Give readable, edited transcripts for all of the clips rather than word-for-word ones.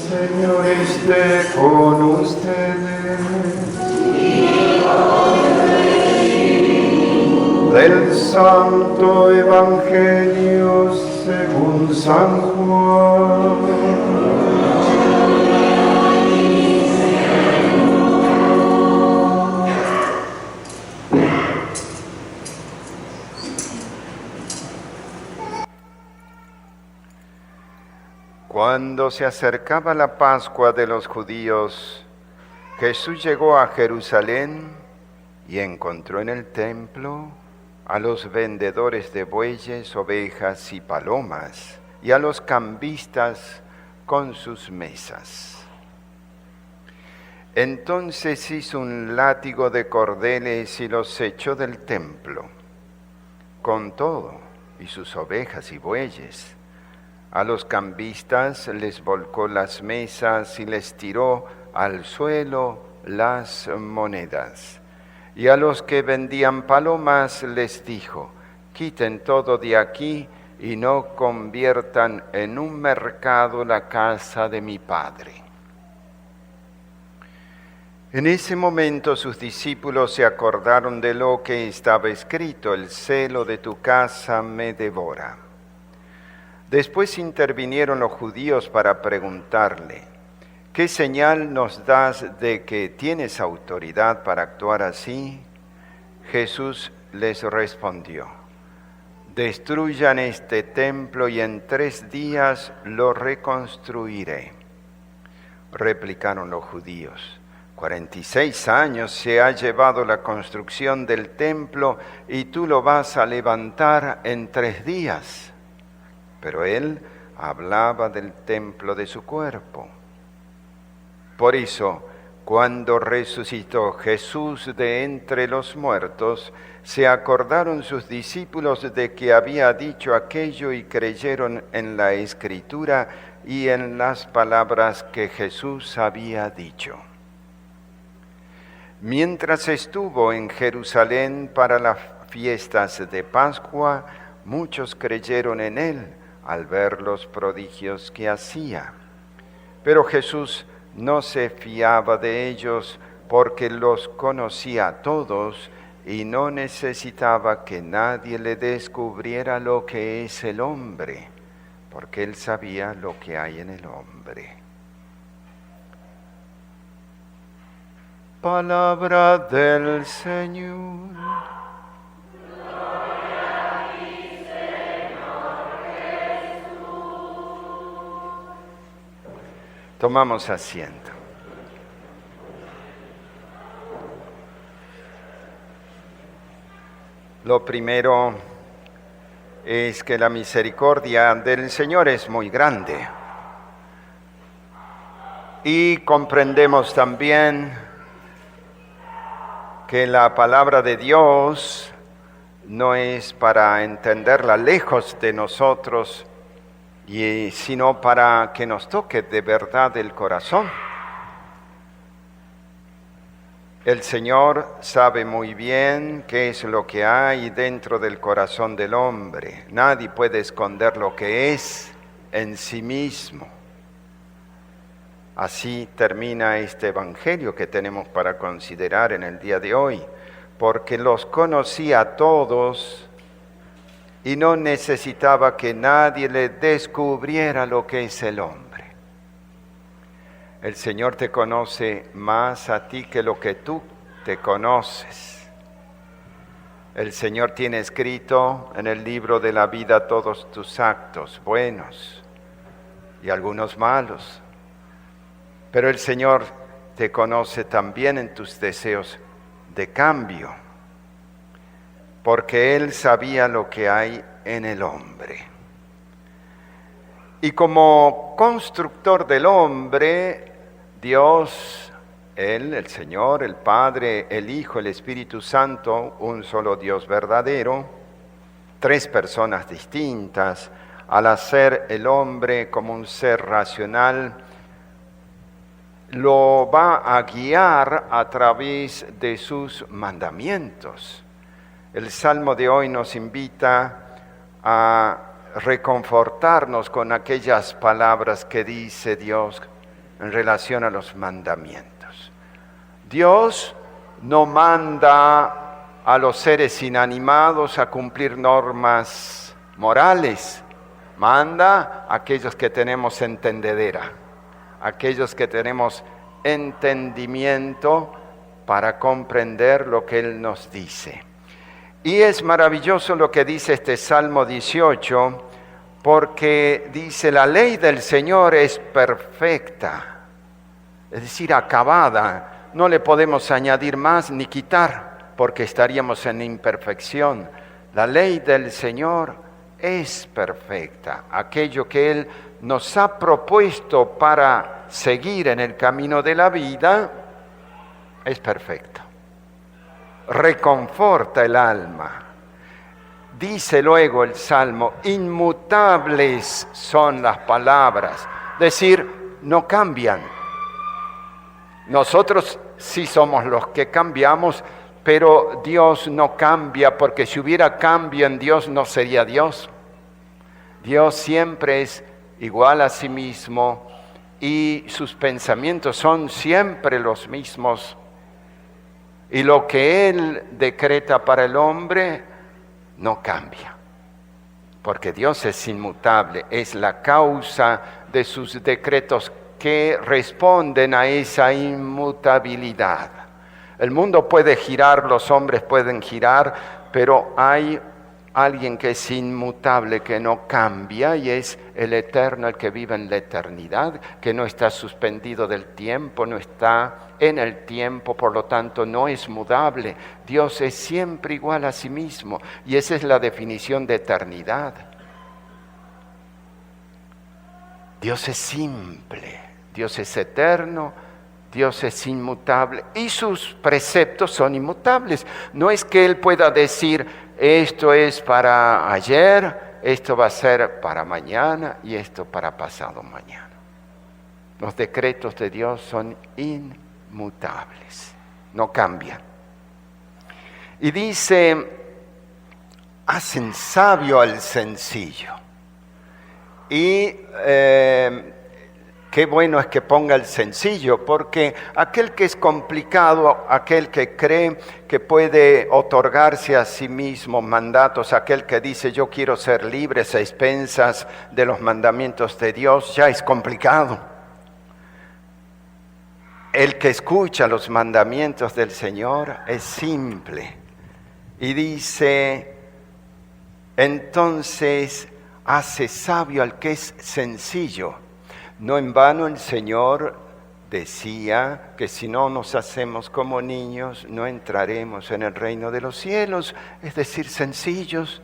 Señor esté con ustedes. Del Santo Evangelio según San Juan. Cuando se acercaba la Pascua de los judíos, Jesús llegó a Jerusalén y encontró en el templo a los vendedores de bueyes, ovejas y palomas, y a los cambistas con sus mesas. Entonces hizo un látigo de cordeles y los echó del templo, con todo, y sus ovejas y bueyes. A los cambistas les volcó las mesas y les tiró al suelo las monedas. Y a los que vendían palomas les dijo: quiten todo de aquí y no conviertan en un mercado la casa de mi Padre. En ese momento sus discípulos se acordaron de lo que estaba escrito: el celo de tu casa me devora. Después intervinieron los judíos para preguntarle: ¿qué señal nos das de que tienes autoridad para actuar así? Jesús les respondió: destruyan este templo y en 3 días lo reconstruiré. Replicaron los judíos: 46 años se ha llevado la construcción del templo y tú lo vas a levantar en 3 días. Pero él hablaba del templo de su cuerpo. Por eso, cuando resucitó Jesús de entre los muertos, se acordaron sus discípulos de que había dicho aquello y creyeron en la Escritura y en las palabras que Jesús había dicho. Mientras estuvo en Jerusalén para las fiestas de Pascua, muchos creyeron en él al ver los prodigios que hacía. Pero Jesús no se fiaba de ellos porque los conocía a todos y no necesitaba que nadie le descubriera lo que es el hombre, porque él sabía lo que hay en el hombre. Palabra del Señor. Tomamos asiento. Lo primero es que la misericordia del Señor es muy grande. Y comprendemos también que la palabra de Dios no es para entenderla lejos de nosotros, sino para que nos toque de verdad el corazón. El Señor sabe muy bien qué es lo que hay dentro del corazón del hombre. Nadie puede esconder lo que es en sí mismo. Así termina este evangelio que tenemos para considerar en el día de hoy, porque los conocía a todos y no necesitaba que nadie le descubriera lo que es el hombre. El Señor te conoce más a ti que lo que tú te conoces. El Señor tiene escrito en el libro de la vida todos tus actos buenos y algunos malos. Pero el Señor te conoce también en tus deseos de cambio, porque Él sabía lo que hay en el hombre. Y como constructor del hombre, Dios, Él, el Señor, el Padre, el Hijo, el Espíritu Santo, un solo Dios verdadero, 3 personas distintas, al hacer el hombre como un ser racional, lo va a guiar a través de sus mandamientos. El Salmo de hoy nos invita a reconfortarnos con aquellas palabras que dice Dios: en relación a los mandamientos. Dios no manda a los seres inanimados a cumplir normas morales, manda a aquellos que tenemos entendedera, aquellos que tenemos entendimiento para comprender lo que Él nos dice. Y es maravilloso lo que dice este Salmo 18, porque dice, la ley del Señor es perfecta, es decir, acabada, no le podemos añadir más ni quitar, porque estaríamos en imperfección. La ley del Señor es perfecta, aquello que Él nos ha propuesto para seguir en el camino de la vida, es perfecto. Reconforta el alma. Dice luego el Salmo, inmutables son las palabras, es decir, no cambian. Nosotros sí somos los que cambiamos, pero Dios no cambia, porque si hubiera cambio en Dios no sería Dios. Dios siempre es igual a sí mismo y sus pensamientos son siempre los mismos. Y lo que Él decreta para el hombre no cambia, porque Dios es inmutable, es la causa de sus decretos que responden a esa inmutabilidad. El mundo puede girar, los hombres pueden girar, pero hay alguien que es inmutable, que no cambia, y es el eterno, el que vive en la eternidad, que no está suspendido del tiempo, no está en el tiempo, por lo tanto no es mudable. Dios es siempre igual a sí mismo, y esa es la definición de eternidad. Dios es simple, Dios es eterno, Dios es inmutable, y sus preceptos son inmutables. No es que Él pueda decir, esto es para ayer, esto va a ser para mañana y esto para pasado mañana. Los decretos de Dios son inmutables, no cambian. Y dice, hacen sabio al sencillo. Y qué bueno es que ponga el sencillo, porque aquel que es complicado, aquel que cree que puede otorgarse a sí mismo mandatos, aquel que dice yo quiero ser libre a expensas de los mandamientos de Dios, ya es complicado. El que escucha los mandamientos del Señor es simple. Y dice, entonces hace sabio al que es sencillo. No en vano el Señor decía que si no nos hacemos como niños, no entraremos en el reino de los cielos, es decir, sencillos.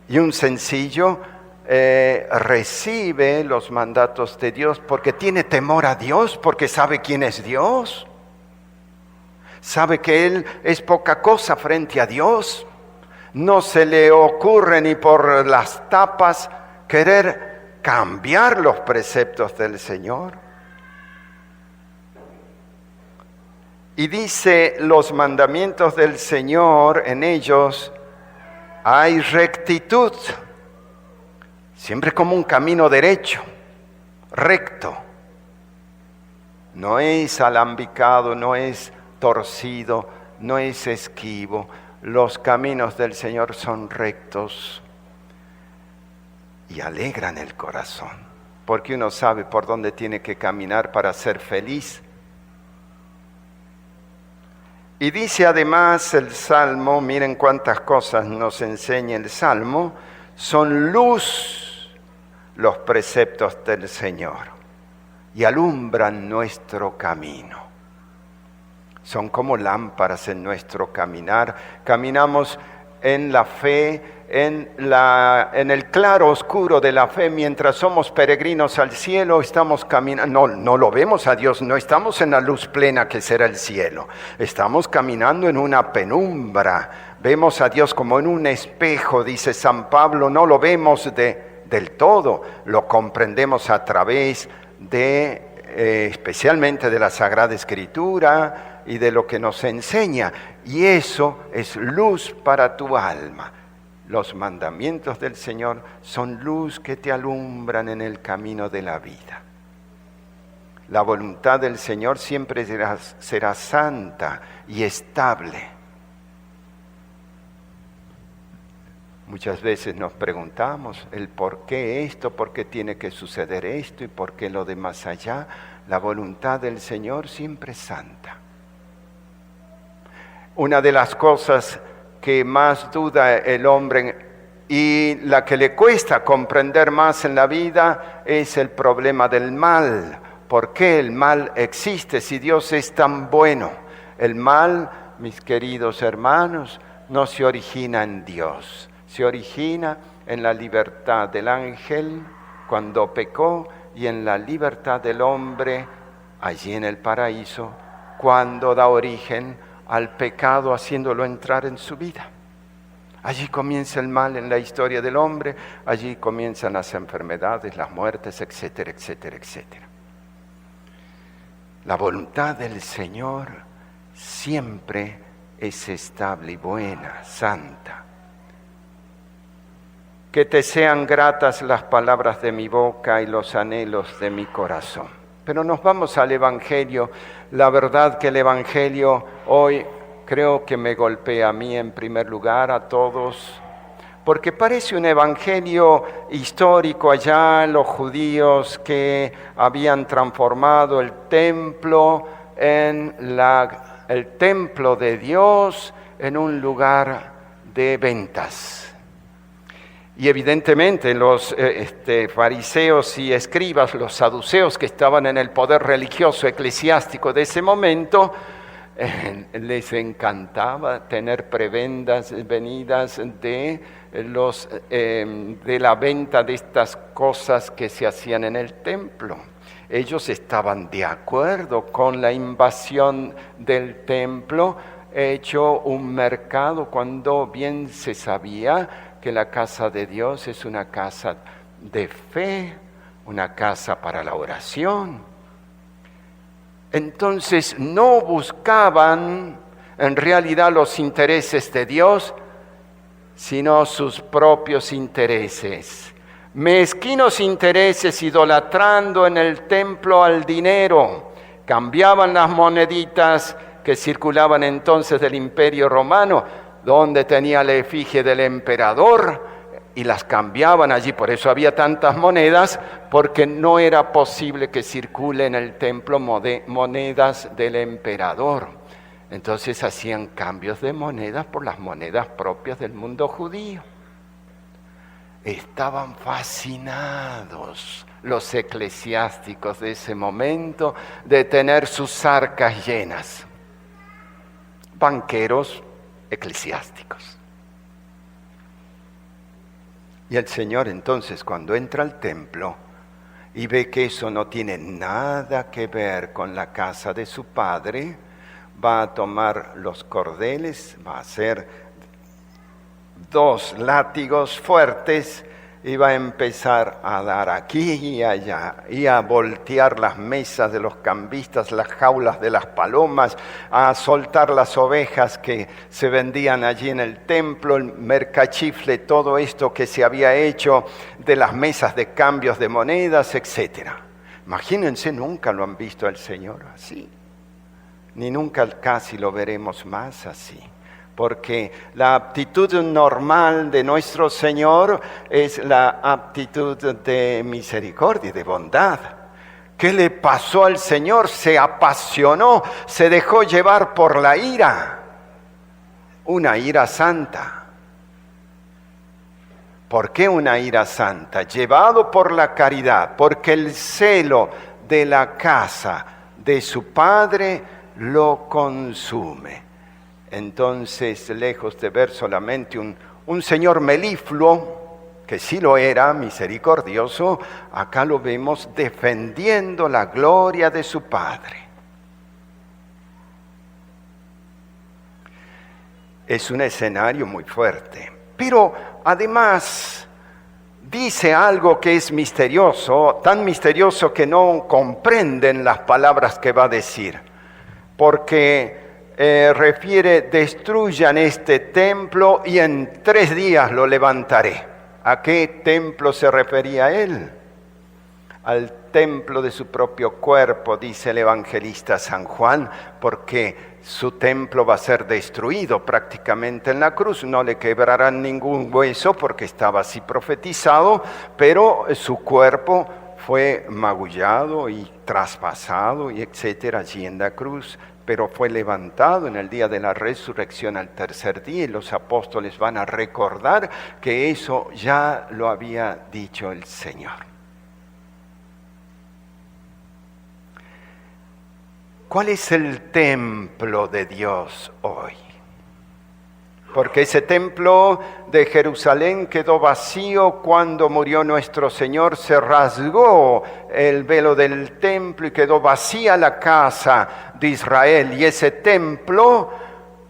Y un sencillo recibe los mandatos de Dios porque tiene temor a Dios, porque sabe quién es Dios. Sabe que Él es poca cosa frente a Dios. No se le ocurre ni por las tapas querer cambiar los preceptos del Señor. Y dice, los mandamientos del Señor, en ellos hay rectitud, siempre como un camino derecho, recto. No es alambicado, no es torcido, no es esquivo. Los caminos del Señor son rectos y alegran el corazón, porque uno sabe por dónde tiene que caminar para ser feliz. Y dice además el Salmo, miren cuántas cosas nos enseña el Salmo, son luz los preceptos del Señor y alumbran nuestro camino. Son como lámparas en nuestro caminar. Caminamos en la fe, en el claro oscuro de la fe, mientras somos peregrinos al cielo, estamos caminando, no lo vemos a Dios, no estamos en la luz plena que será el cielo, estamos caminando en una penumbra, vemos a Dios como en un espejo, dice San Pablo, no lo vemos del todo, lo comprendemos a través de, especialmente de la Sagrada Escritura y de lo que nos enseña, y eso es luz para tu alma. Los mandamientos del Señor son luz que te alumbran en el camino de la vida. La voluntad del Señor siempre será santa y estable. Muchas veces nos preguntamos el por qué esto, por qué tiene que suceder esto y por qué lo de más allá. La voluntad del Señor siempre es santa. Una de las cosas que más duda el hombre y la que le cuesta comprender más en la vida es el problema del mal. ¿Por qué el mal existe si Dios es tan bueno? El mal, mis queridos hermanos, no se origina en Dios. Se origina en la libertad del ángel cuando pecó y en la libertad del hombre allí en el paraíso cuando da origen al pecado haciéndolo entrar en su vida. Allí comienza el mal en la historia del hombre, allí comienzan las enfermedades, las muertes, etcétera, etcétera, etcétera. La voluntad del Señor siempre es estable y buena, santa. Que te sean gratas las palabras de mi boca y los anhelos de mi corazón. Pero nos vamos al Evangelio. La verdad que el Evangelio hoy creo que me golpea a mí en primer lugar, a todos, porque parece un Evangelio histórico allá, los judíos que habían transformado el templo el templo de Dios en un lugar de ventas. Y evidentemente los fariseos y escribas, los saduceos que estaban en el poder religioso eclesiástico de ese momento, les encantaba tener prebendas venidas de la venta de estas cosas que se hacían en el templo. Ellos estaban de acuerdo con la invasión del templo, hecho un mercado cuando bien se sabía que la casa de Dios es una casa de fe, una casa para la oración. Entonces no buscaban en realidad los intereses de Dios, sino sus propios intereses. Mezquinos intereses, idolatrando en el templo al dinero. Cambiaban las moneditas que circulaban entonces del Imperio Romano, donde tenía la efigie del emperador, y las cambiaban allí. Por eso había tantas monedas, porque no era posible que circule en el templo monedas del emperador. Entonces hacían cambios de monedas por las monedas propias del mundo judío. Estaban fascinados los eclesiásticos de ese momento de tener sus arcas llenas. Banqueros eclesiásticos. Y el Señor entonces, cuando entra al templo y ve que eso no tiene nada que ver con la casa de su Padre, va a tomar los cordeles, va a hacer 2 látigos fuertes y va a empezar a dar aquí y allá, y a voltear las mesas de los cambistas, las jaulas de las palomas, a soltar las ovejas que se vendían allí en el templo, el mercachifle, todo esto que se había hecho de las mesas de cambios de monedas, etc. Imagínense, nunca lo han visto al Señor así, ni nunca casi lo veremos más así. Porque la aptitud normal de nuestro Señor es la aptitud de misericordia y de bondad. ¿Qué le pasó al Señor? Se apasionó, se dejó llevar por la ira, una ira santa. ¿Por qué una ira santa? Llevado por la caridad, porque el celo de la casa de su Padre lo consume. Entonces, lejos de ver solamente un Señor melifluo, que sí lo era, misericordioso, acá lo vemos defendiendo la gloria de su Padre. Es un escenario muy fuerte, pero además dice algo que es misterioso, tan misterioso que no comprenden las palabras que va a decir, porque refiere: destruyan este templo y en 3 días lo levantaré. ¿A qué templo se refería él? Al templo de su propio cuerpo, dice el evangelista San Juan, porque su templo va a ser destruido prácticamente en la cruz. No le quebrarán ningún hueso porque estaba así profetizado, pero su cuerpo fue magullado y traspasado y etcétera allí en la cruz, pero fue levantado en el día de la resurrección al tercer día, y los apóstoles van a recordar que eso ya lo había dicho el Señor. ¿Cuál es el templo de Dios hoy? Porque ese templo de Jerusalén quedó vacío cuando murió nuestro Señor, se rasgó el velo del templo y quedó vacía la casa de Israel. Y ese templo,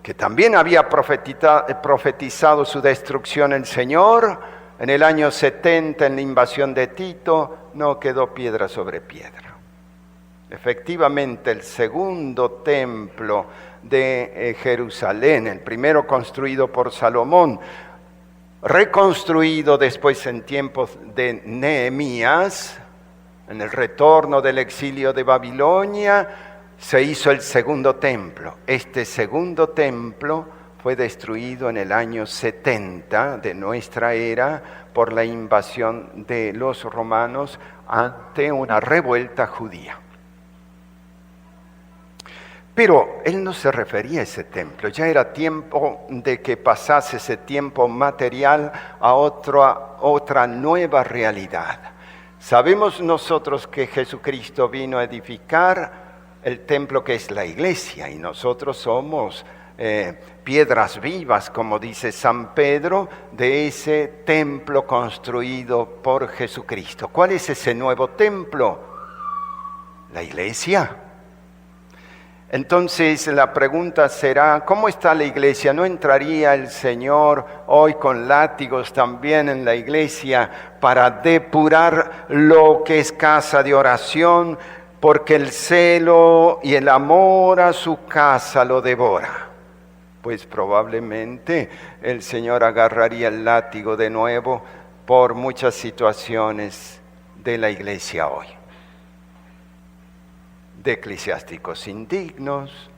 que también había profetizado su destrucción el Señor, en el año 70, en la invasión de Tito, no quedó piedra sobre piedra. Efectivamente, el segundo templo de Jerusalén, el primero construido por Salomón, reconstruido después en tiempos de Nehemías, en el retorno del exilio de Babilonia, se hizo el segundo templo. Este segundo templo fue destruido en el año 70 de nuestra era por la invasión de los romanos ante una revuelta judía. Pero él no se refería a ese templo, ya era tiempo de que pasase ese tiempo material a otra nueva realidad. Sabemos nosotros que Jesucristo vino a edificar el templo que es la iglesia, y nosotros somos piedras vivas, como dice San Pedro, de ese templo construido por Jesucristo. ¿Cuál es ese nuevo templo? La iglesia. Entonces la pregunta será, ¿cómo está la iglesia? ¿No entraría el Señor hoy con látigos también en la iglesia para depurar lo que es casa de oración? Porque el celo y el amor a su casa lo devora. Pues probablemente el Señor agarraría el látigo de nuevo por muchas situaciones de la iglesia hoy. De eclesiásticos indignos,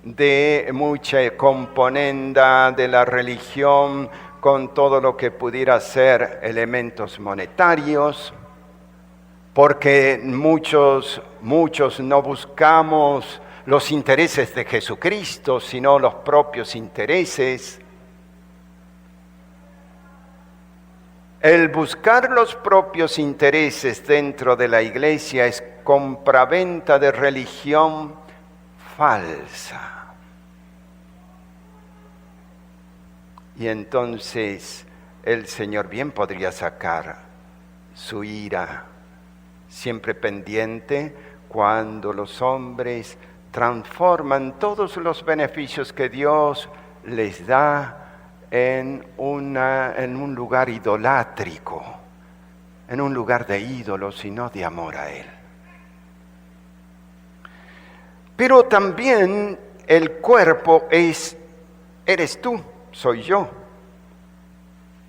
de mucha componenda de la religión con todo lo que pudiera ser elementos monetarios, porque muchos no buscamos los intereses de Jesucristo, sino los propios intereses. El buscar los propios intereses dentro de la iglesia es compraventa de religión falsa. Y entonces el Señor bien podría sacar su ira, siempre pendiente, cuando los hombres transforman todos los beneficios que Dios les da en un lugar idolátrico, en un lugar de ídolos y no de amor a Él. Pero también el cuerpo eres tú, soy yo.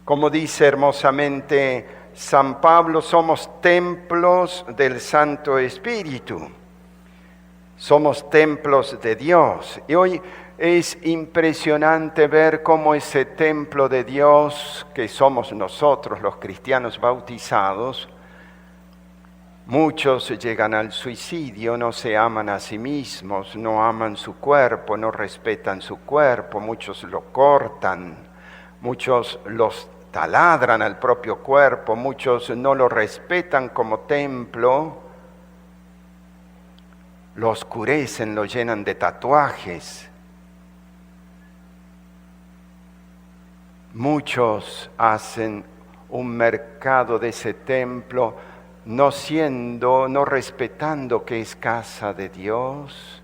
Como dice hermosamente San Pablo, somos templos del Santo Espíritu. Somos templos de Dios. Y hoy es impresionante ver cómo ese templo de Dios, que somos nosotros los cristianos bautizados, muchos llegan al suicidio, no se aman a sí mismos, no aman su cuerpo, no respetan su cuerpo, muchos lo cortan, muchos los taladran al propio cuerpo, muchos no lo respetan como templo, lo oscurecen, lo llenan de tatuajes. Muchos hacen un mercado de ese templo, no respetando que es casa de Dios,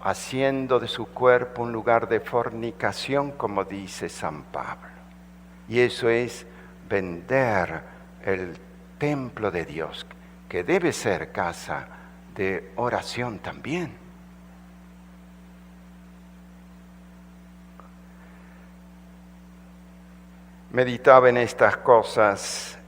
haciendo de su cuerpo un lugar de fornicación, como dice San Pablo. Y eso es vender el templo de Dios, que debe ser casa de oración también. Meditaba en estas cosas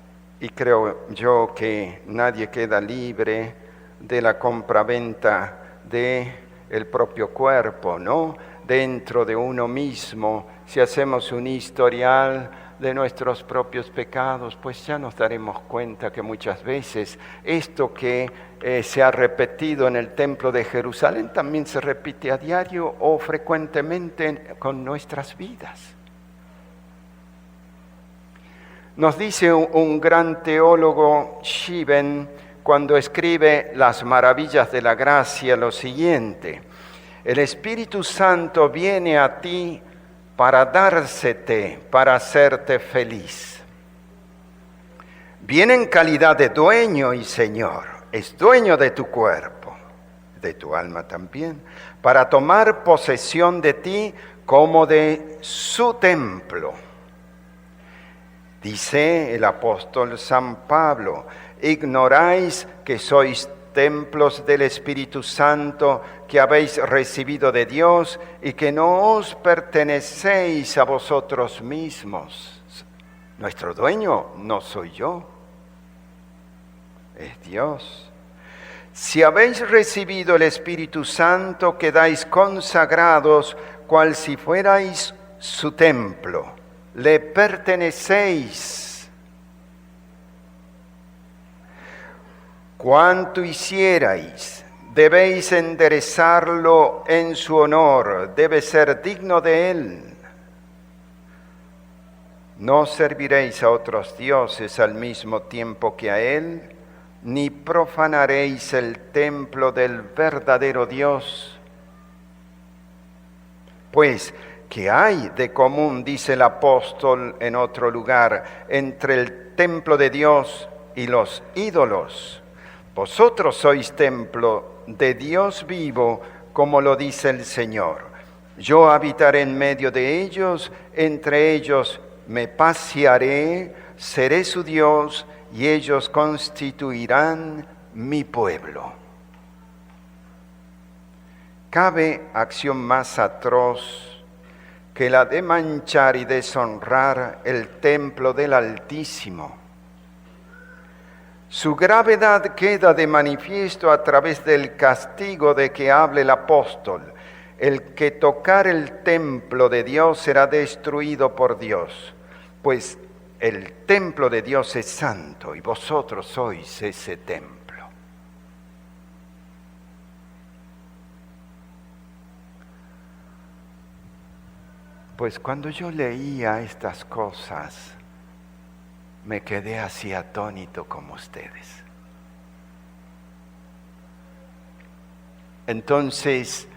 y creo yo que nadie queda libre de la compraventa del propio cuerpo, ¿no? Dentro de uno mismo, si hacemos un historial de nuestros propios pecados, pues ya nos daremos cuenta que muchas veces esto que se ha repetido en el templo de Jerusalén también se repite a diario o frecuentemente con nuestras vidas. Nos dice un gran teólogo, Shiven, cuando escribe Las maravillas de la gracia, lo siguiente: el Espíritu Santo viene a ti para dársete, para hacerte feliz. Viene en calidad de dueño y Señor, es dueño de tu cuerpo, de tu alma también, para tomar posesión de ti como de su templo. Dice el apóstol San Pablo: ignoráis que sois templos del Espíritu Santo que habéis recibido de Dios y que no os pertenecéis a vosotros mismos. Nuestro dueño no soy yo, es Dios. Si habéis recibido el Espíritu Santo, quedáis consagrados cual si fuerais su templo. Le pertenecéis. Cuanto hicierais, debéis enderezarlo en su honor, debe ser digno de él. No serviréis a otros dioses al mismo tiempo que a él, ni profanaréis el templo del verdadero Dios. Pues, ¿qué hay de común, dice el apóstol en otro lugar, entre el templo de Dios y los ídolos? Vosotros sois templo de Dios vivo, como lo dice el Señor. Yo habitaré en medio de ellos, entre ellos me pasearé, seré su Dios, y ellos constituirán mi pueblo. ¿Cabe acción más atroz que la de manchar y deshonrar el templo del Altísimo? Su gravedad queda de manifiesto a través del castigo de que habla el apóstol. El que tocar el templo de Dios será destruido por Dios, pues el templo de Dios es santo y vosotros sois ese templo. Pues cuando yo leía estas cosas, me quedé así atónito como ustedes. Entonces,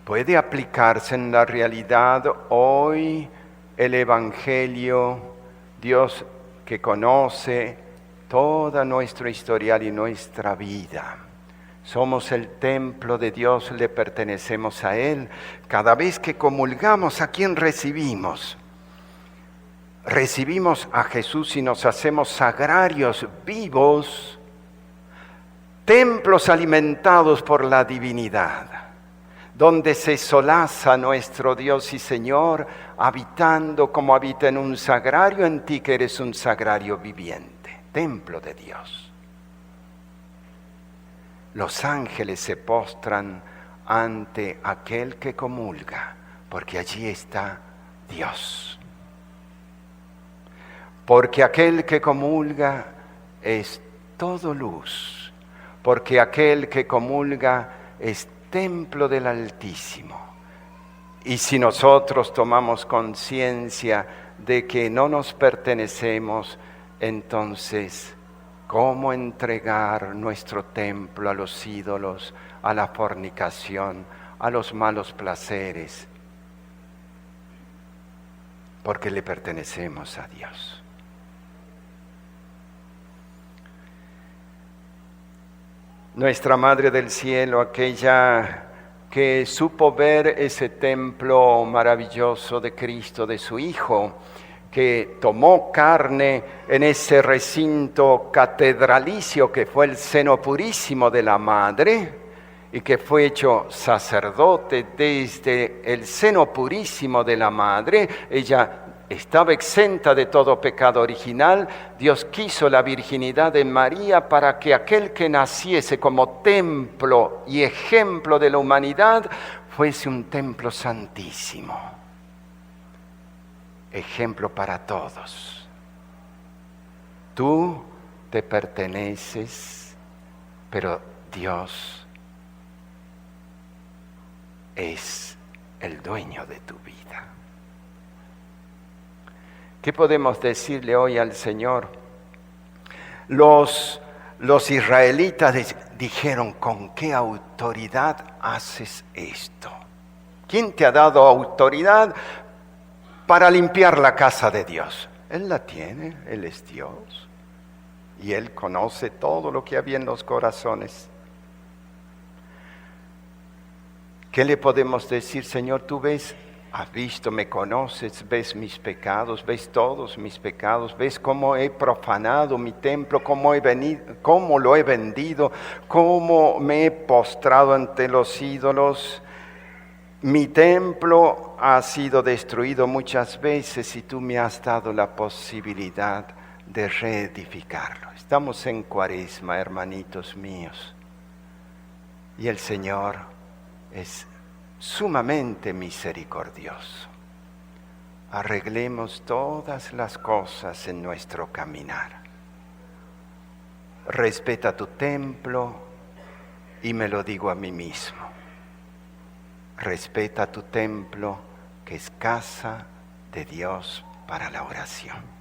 ¿puede aplicarse en la realidad hoy el Evangelio? Dios que conoce toda nuestra historial y nuestra vida. Somos el templo de Dios, le pertenecemos a Él. Cada vez que comulgamos, ¿a quién recibimos? Recibimos a Jesús y nos hacemos sagrarios vivos, templos alimentados por la divinidad, donde se solaza nuestro Dios y Señor, habitando como habita en un sagrario, en ti que eres un sagrario viviente, templo de Dios. Los ángeles se postran ante aquel que comulga, porque allí está Dios. Porque aquel que comulga es todo luz, porque aquel que comulga es templo del Altísimo. Y si nosotros tomamos conciencia de que no nos pertenecemos, entonces, ¿cómo entregar nuestro templo a los ídolos, a la fornicación, a los malos placeres? Porque le pertenecemos a Dios. Nuestra Madre del Cielo, aquella que supo ver ese templo maravilloso de Cristo, de su Hijo, que tomó carne en ese recinto catedralicio que fue el seno purísimo de la Madre y que fue hecho sacerdote desde el seno purísimo de la Madre. Ella estaba exenta de todo pecado original, Dios quiso la virginidad de María para que aquel que naciese como templo y ejemplo de la humanidad fuese un templo santísimo, ejemplo para todos. Tú te perteneces, pero Dios es el dueño de tu vida. ¿Qué podemos decirle hoy al Señor? Los israelitas dijeron, ¿con qué autoridad haces esto? ¿Quién te ha dado autoridad para limpiar la casa de Dios? Él la tiene, Él es Dios. Y Él conoce todo lo que había en los corazones. ¿Qué le podemos decir? Señor, tú ves, has visto, me conoces, ves mis pecados, ves todos mis pecados, ves cómo he profanado mi templo, cómo lo he vendido, cómo me he postrado ante los ídolos. Mi templo ha sido destruido muchas veces y tú me has dado la posibilidad de reedificarlo. Estamos en Cuaresma, hermanitos míos, y el Señor es sumamente misericordioso. Arreglemos todas las cosas en nuestro caminar. Respeta tu templo, y me lo digo a mí mismo. Respeta tu templo, que es casa de Dios para la oración.